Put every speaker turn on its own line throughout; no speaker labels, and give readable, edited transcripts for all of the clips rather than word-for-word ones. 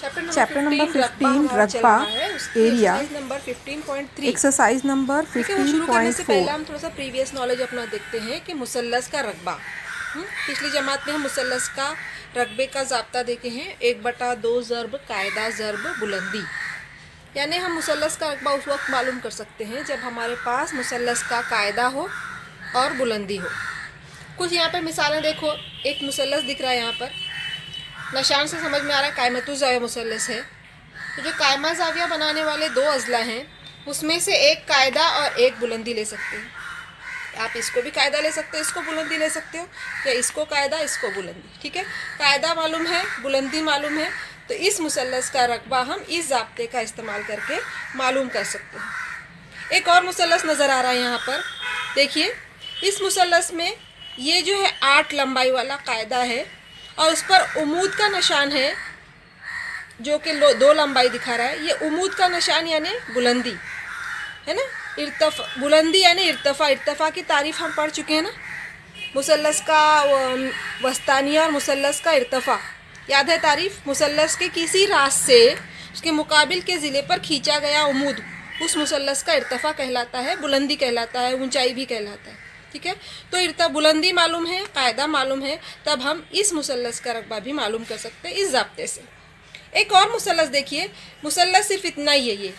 Chapter number 15 रकबा area exercise number 15.4।
पहले हम थोड़ा सा प्रीवियस नॉलेज अपना देखते हैं कि मुसल्लस का रकबा। पिछली जमात में हम मुसल्लस का रकबे का ज़ाब्ता देखे हैं 1/2 ज़र्ब कायदा ज़र्ब बुलंदी। यानी हम मुसल्लस का रकबा उस वक्त मालूम कर सकते हैं जब हमारे पास मुसल्लस का कायदा हो और बुलंदी हो। कुछ यहाँ पर मिसालें देखो, एक मुसल्लस दिख रहा है यहाँ पर, निशान से समझ में आ रहा है कायमतुज़ ज़ाविया मुसल्लस है। तो जो कायमा ज़ाविया बनाने वाले दो अज़ला हैं उसमें से एक कायदा और एक बुलंदी ले सकते हैं। आप इसको भी कायदा ले सकते हो, इसको बुलंदी ले सकते हो, या इसको कायदा इसको बुलंदी। ठीक है, कायदा मालूम है, बुलंदी मालूम है, तो इस मुसल्लस का रकबा हम इस ज़ाब्ते का इस्तेमाल करके मालूम कर सकते हैं। एक और मुसल्लस नज़र आ रहा है यहाँ पर, देखिए इस मुसल्लस में ये जो है 8 लंबाई वाला कायदा है और उस पर उमूद का निशान है जो कि 2 लंबाई दिखा रहा है। ये उमूद का निशान यानी बुलंदी है ना, बुलंदी यानी इर्तफ़ा। इर्तफ़ा की तारीफ़ हम पढ़ चुके हैं ना, मुसल्लस का वस्तानिया और मुसल्लस का इर्तफ़ा याद है तारीफ़। मुसल्लस के किसी रास से उसके मुकाबिल के ज़िले पर खींचा गया उमूद उस मुसल्लस का इर्तफ़ा कहलाता है, बुलंदी कहलाता है, ऊंचाई भी कहलाता है। ठीक है, तो बुलंदी मालूम है, कायदा मालूम है, तब हम इस मुसल्लस का रकबा भी मालूम कर सकते हैं इस ज़ाब्ते से। एक और मुसल्लस देखिए, मुसल्लस सिर्फ इतना ही है, ये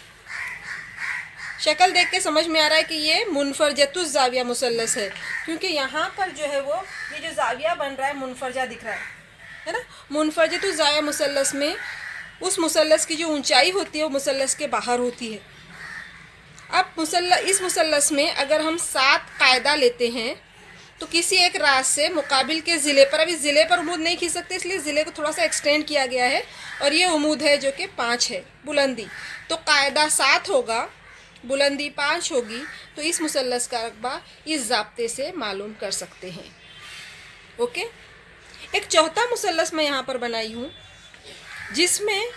शक्ल देख के समझ में आ रहा है कि ये मुनफरजतुज़ ज़ाविया मुसल्लस है, क्योंकि यहाँ पर जो है वो ये जो ज़ाविया बन रहा है मुनफरजा दिख रहा है ना। मुनफरजतुज़ ज़ाविया मुसल्लस में उस मुसल्लस की जो ऊंचाई होती है वो मुसल्लस के बाहर होती है। अब इस मुसल्लस में अगर हम 7 कायदा लेते हैं तो किसी एक रास से मुकाबिल के ज़िले पर, अभी ज़िले पर उमूद नहीं खींच सकते इसलिए ज़िले को थोड़ा सा एक्सटेंड किया गया है, और ये उमूद है जो कि 5 है बुलंदी। तो कायदा 7 होगा, बुलंदी 5 होगी, तो इस मुसल्लस का रकबा इस ज़ाब्ते से मालूम कर सकते हैं। ओके, एक चौथा मुसल्लस मैं यहाँ पर बनाई हूँ जिसमें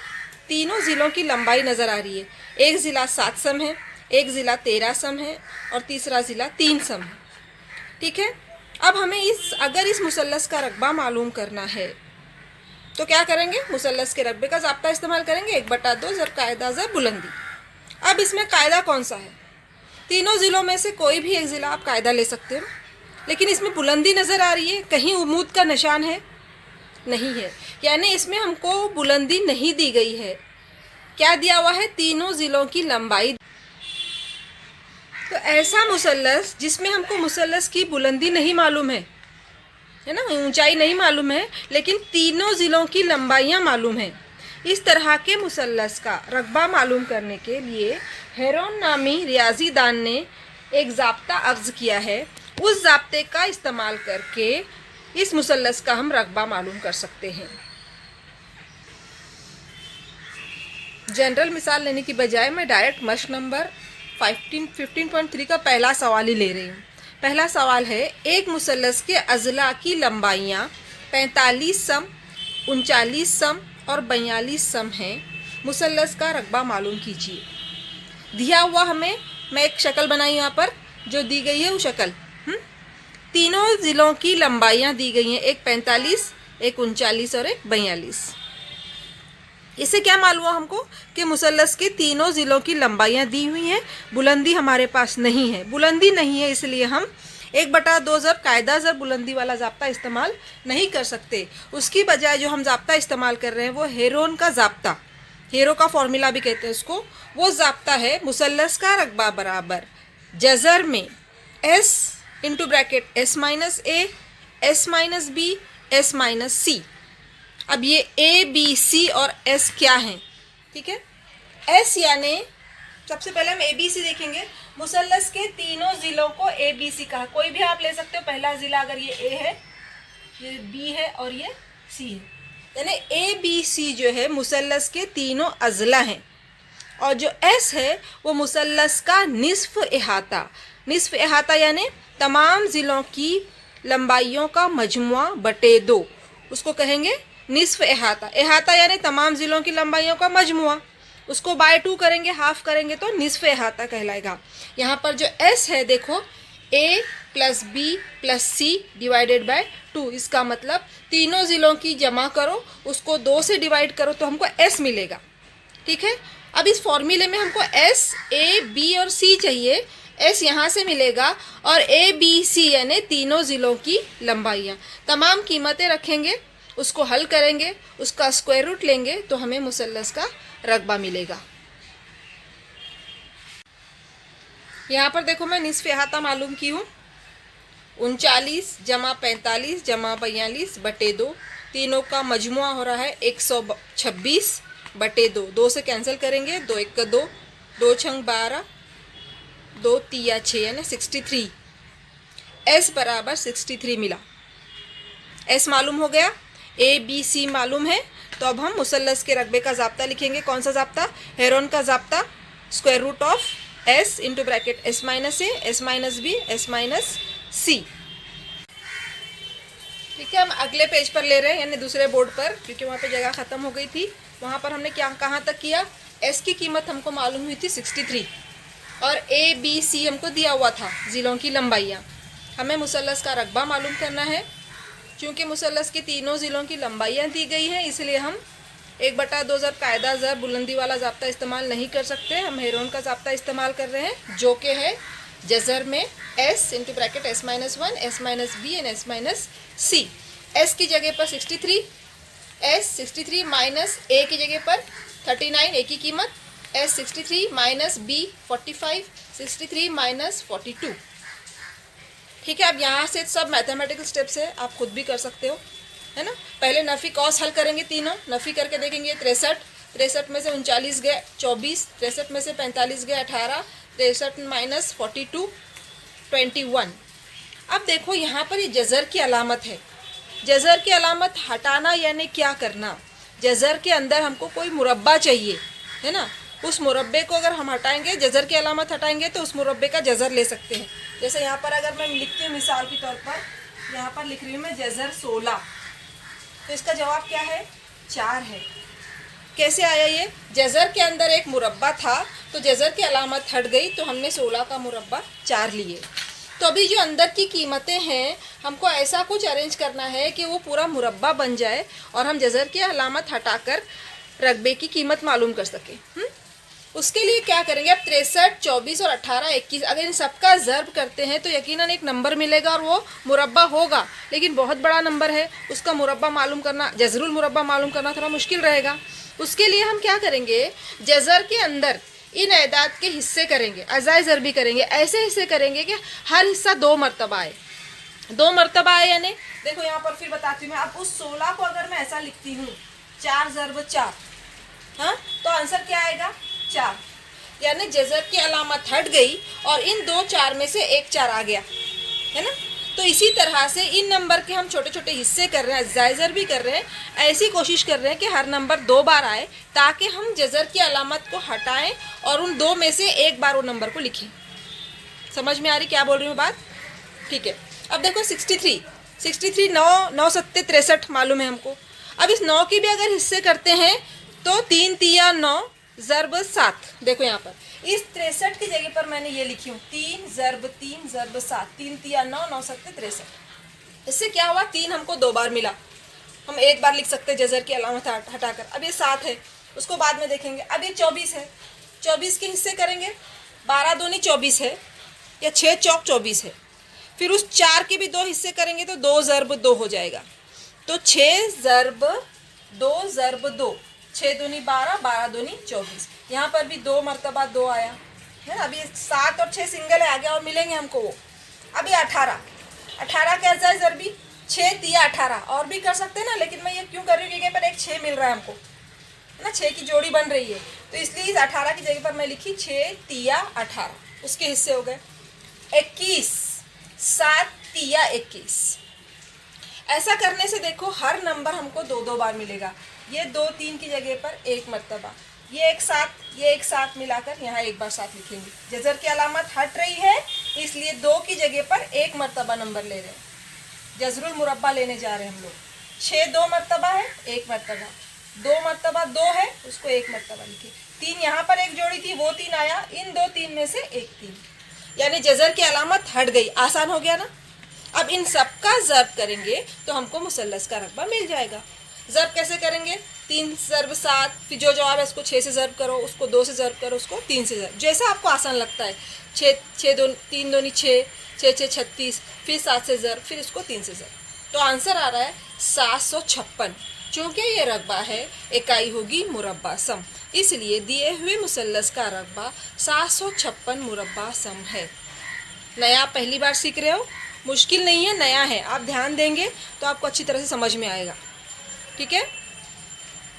तीनों ज़िलों की लंबाई नज़र आ रही है। एक ज़िला 7 सम है, एक ज़िला 13 सम है और तीसरा ज़िला 3 सम है। ठीक है, अब हमें अगर इस मुसल्लस का रकबा मालूम करना है तो क्या करेंगे, मुसल्लस के रकबे का ज़ाब्ता इस्तेमाल करेंगे 1/2 ज़र्ब कायदा ज़र्ब बुलंदी। अब इसमें कायदा कौन सा है, तीनों ज़िलों में से कोई भी एक ज़िला आप कायदा ले सकते हो, लेकिन इसमें बुलंदी नज़र आ रही है, कहीं उमूद का निशान है नहीं है, यानी इसमें हमको बुलंदी नहीं दी गई है। क्या दिया हुआ है, तीनों ज़िलों की लंबाई। तो ऐसा मुसल्लस जिसमें हमको मुसल्लस की बुलंदी नहीं मालूम है ना, ऊंचाई नहीं मालूम है, लेकिन तीनों ज़िलों की लंबाइयाँ मालूम है, इस तरह के मुसल्लस का रकबा मालूम करने के लिए हेरोन नामी रियाजी दान ने एक ज़ाब्ता अख्ज़ किया है। उस ज़ाब्ते का इस्तेमाल करके इस मुसल्लस का हम रकबा मालूम कर सकते हैं। जनरल मिसाल लेने की बजाय मैं डायरेक्ट मश्क नंबर 15.3 का पहला सवाल ही ले रही हूँ। पहला सवाल है, एक मुसल्लस के अज़ला की लंबाइयाँ 45 सम, 39 सम और 42 सम हैं, मुसल्लस का रकबा मालूम कीजिए। दिया हुआ हमें, मैं एक शक्ल बनाई यहाँ पर, जो दी गई है वो शक्ल, तीनों ज़िलों की लंबाइयाँ दी गई हैं, एक 45, एक 39 और एक 42। इससे क्या मालूम हुआ हमको कि मुसल्लस के तीनों ज़िलों की लंबाइयाँ दी हुई हैं, बुलंदी हमारे पास नहीं है। बुलंदी नहीं है इसलिए हम 1/2 ज़र्ब कायदा ज़र्ब बुलंदी वाला ज़ाब्ता इस्तेमाल नहीं कर सकते। उसकी बजाय जो हम ज़ाब्ता इस्तेमाल कर रहे हैं वो हेरोन का ज़ाब्ता, हेरो का फॉर्मूला भी कहते हैं उसको, वो ज़ाब्ता है मुसल्लस का रकबा बराबर जज़र में S into bracket S-A, S-B, S-C। अब ये A, B, C और S क्या हैं, ठीक है। S यानी सबसे पहले हम ABC देखेंगे, मुसल्लस के तीनों ज़िलों को ABC कहा, कोई भी आप ले सकते हो। पहला ज़िला अगर ये A है, ये B है और ये C है, यानी ABC जो है मुसल्लस के तीनों अज़ला हैं, और जो S है वो मुसल्लस का निस्फ़ इहाता। निस्फ़ इहाता यानी तमाम ज़िलों की लंबाइयों का मजमुआ बटे 2, उसको कहेंगे निस्फ़ इहाता। इहाता यानी तमाम ज़िलों की लंबाइयों का मजमुआ, उसको बाय 2 करेंगे, हाफ करेंगे तो निस्फ़ इहाता कहलाएगा। यहाँ पर जो S है देखो, A plus B plus C divided by 2। इसका मतलब तीनों ज़िलों की जमा करो, उसको 2 से डिवाइड करो तो हमको एस मिलेगा। ठीक है, अब इस फॉर्मूले में हमको एस, ए, बी और सी चाहिए। एस यहाँ से मिलेगा और ए, बी, सी यानी तीनों ज़िलों की लंबाइयाँ। तमाम कीमतें रखेंगे, उसको हल करेंगे, उसका स्क्वायर रूट लेंगे तो हमें मुसल्लस का रकबा मिलेगा। यहाँ पर देखो मैं निस्फ़ अहाता मालूम की हूँ। 39 जमा 45 जमा 42 बटे 2, तीनों का मजमुआ हो रहा है 126 बटे 2। 2 से कैंसिल करेंगे, 2 1 2, 2 छंग 12, 2 तिया 6 यानी 63। एस बराबर 63 मिला। एस मालूम हो गया, ए बी सी मालूम है। तो अब हम मुसल्लस के रकबे का ज़ाब्ता लिखेंगे। कौन सा ज़ाब्ता? हेरोन का ज़ाब्ता, square root of s into bracket S minus a, s minus b, s minus c. ठीक है, हम अगले पेज पर ले रहे हैं यानी दूसरे बोर्ड पर, क्योंकि वहाँ पे जगह ख़त्म हो गई थी। वहाँ पर हमने क्या कहाँ तक किया? एस की कीमत हमको मालूम हुई थी 63 और ए बी सी हमको दिया हुआ था ज़िलों की लंबाइयाँ। हमें मुसल्लस का रकबा मालूम करना है। चूँकि मुसल्लस के तीनों ज़िलों की लंबाइयाँ दी गई हैं, इसलिए हम 1/2 ज़रब कायदा ज़रब बुलंदी वाला ज़ाब्ता इस्तेमाल नहीं कर सकते। हम हेरोन का ज़ाब्ता इस्तेमाल कर रहे हैं, जो कि है जज़र में S into bracket S minus 1, S minus B and S minus C. S की जगह पर 63, एस 63 माइनस ए की जगह पर 39 ए की कीमत, एस 63 माइनस बी 45, 63 माइनस 42। ठीक है, अब यहाँ से सब मैथमेटिकल स्टेप्स है, आप खुद भी कर सकते हो, है ना। पहले नफ़ी कॉस हल करेंगे, तीनों नफ़ी करके देखेंगे। 63 में से 39 गए 24, 63 में से 45 गए 18, 63 माइनस 42 21। अब देखो यहाँ पर ये जज़र की अलामत है। जज़र की अलामत हटाना यानी क्या करना? जज़र के अंदर हमको कोई मुरब्बा चाहिए, है ना। उस मुरब्बे को अगर हम हटाएंगे, जज़र की अलामत हटाएंगे तो उस मुरब्बे का जज़र ले सकते हैं। जैसे यहाँ पर अगर मैं लिखती हूँ मिसाल के तौर पर, यहाँ पर लिख रही हूँ मैं जज़र 16, तो इसका जवाब क्या है? 4 है। कैसे आया ये? जज़र के अंदर एक मुरब्बा था तो जज़र की अलामत हट गई तो हमने 16 का मुरब्बा 4 लिए। तो अभी जो अंदर की कीमतें हैं, हमको ऐसा कुछ अरेंज करना है कि वो पूरा मुरब्बा बन जाए और हम जज़र की अलामत हटाकर रकबे की कीमत मालूम कर सकें। उसके लिए क्या करेंगे? अब 63, 24 और 18, 21 अगर इन सबका ज़र्ब करते हैं तो यकीनन एक नंबर मिलेगा और वो मुरब्बा होगा, लेकिन बहुत बड़ा नंबर है, उसका मुरब्बा मालूम करना, जज़रुल मुरब्बा मालूम करना थोड़ा मुश्किल रहेगा। उसके लिए हम क्या करेंगे? जज़र के अंदर इन एदाद के हिस्से करेंगे, अज़ाए ज़रबी करेंगे। ऐसे हिस्से करेंगे कि हर हिस्सा 2 मरतबा आए। 2 मरतबा आए यानी देखो यहाँ पर फिर बताती हूँ मैं। अब उस 16 को अगर मैं ऐसा लिखती हूँ 4 ज़रब 4, हाँ, तो आंसर क्या आएगा? 4। यानी जज़र की अलामत हट गई और इन 2 4 में से एक 4 आ गया, है ना। तो इसी तरह से इन नंबर के हम छोटे छोटे हिस्से कर रहे हैं, जायज़र भी कर रहे हैं। ऐसी कोशिश कर रहे हैं कि हर नंबर 2 बार आए ताकि हम जज़र की अलामत को हटाएं और उन 2 में से एक बार उन नंबर को लिखें। समझ में आ रही क्या बोल रही हूँ बात? ठीक है, अब देखो 63 9 सत्ते 63 मालूम है हमको। अब इस 9 की भी अगर हिस्से करते हैं तो 3 तिया 9 ज़रब 7। देखो यहाँ पर इस 63 की जगह पर मैंने ये लिखी हूँ 3 ज़रब 7, 3 तिया 9, 9 सत्ते 63। इससे क्या हुआ? 3 हमको 2 बार मिला, हम एक बार लिख सकते हैं जज़र की अलामत हटाकर। अब ये 7 है, उसको बाद में देखेंगे। अब ये 24 है, 24 के हिस्से करेंगे, 12 दूनी 24 है या 6 चौक 24 है। फिर उस 4 के भी 2 हिस्से करेंगे तो 2 ज़रब 2 हो जाएगा। तो 6 ज़रब 2 ज़रब 2, 6 दूनी 12, 12 दूनी 24। यहाँ पर भी 2 मरतबा 2 आया है। अभी 7 और 6 सिंगल है, आगे और मिलेंगे हमको वो। अभी 18 के अज़ाए ज़रबी 6 तिया 18 और भी कर सकते हैं ना, लेकिन मैं ये क्यों कर रही हूँ क्योंकि पर एक 6 मिल रहा है हमको, है ना। 6 की जोड़ी बन रही है तो इसलिए इस 18 की जगह पर मैं लिखी 6 तिया 18, उसके हिस्से हो गए 21, 7 तिया 21। ऐसा करने से देखो हर नंबर हमको 2 बार मिलेगा। ये 2 3 की जगह पर 1 मरतबा, ये एक साथ मिलाकर यहाँ एक बार साथ लिखेंगे। जज़र की अलामत हट रही है इसलिए 2 की जगह पर 1 मरतबा नंबर ले रहे हैं। जज़रुल मुरब्बा लेने जा रहे हैं हम लोग। 6 2 मरतबा है, 1 मरतबा, 2 मरतबा 2 है, उसको 1 मरतबा लिखे। 3 यहाँ पर एक जोड़ी थी, वो 3 आया, इन 2 3 में से एक 3। यानी जज़र की अलामत हट गई, आसान हो गया ना। अब इन सब का ज़र्ब करेंगे तो हमको मुसल्लस का रकबा मिल जाएगा। ज़र्ब कैसे करेंगे? 3 ज़र्ब 7, फिर जो जवाब है उसको 6 से ज़र्ब करो, उसको 2 से ज़र्ब करो, उसको 3 से ज़र्ब, जैसा आपको आसान लगता है। 6 2 3 2 6, 6 6 36, फिर 7 से ज़र्ब, फिर इसको 3 से ज़र्ब। तो आंसर आ रहा है 756। चूँकि ये रकबा है, इकाई होगी मुरब्बा सम, इसलिए दिए हुए मुसल्लस का रकबा 756 मुरब्बा सम है। नया आप पहली बार सीख रहे हो, मुश्किल नहीं है, नया है, आप ध्यान देंगे तो आपको अच्छी तरह से समझ में आएगा। ठीक है।